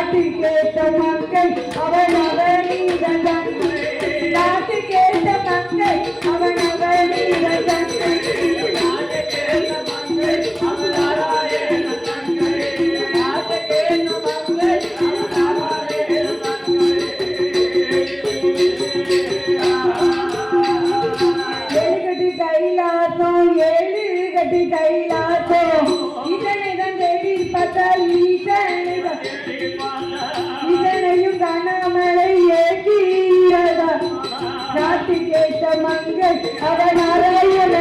கேட்ட மக்கள் அவன் அவனீத தங்கை நாட்டு கேட்ட மக்கள் அவன் அவனீத தங்கை நாட்டு கேட்ட மக்கள் அவன் அவனீத தங்கை நாட்டு கேட்ட மக்கள் அவன் அவனீத தங்கை ஏழுகட்டி கைலாசம் ஏழுகட்டி கைலாசம் இதனைதான் தேடி பார்த்தால் இதனையும் கனமழை ஏற்றீரதா நாட்டு கேட்ட மங்கள் அவன் அறையல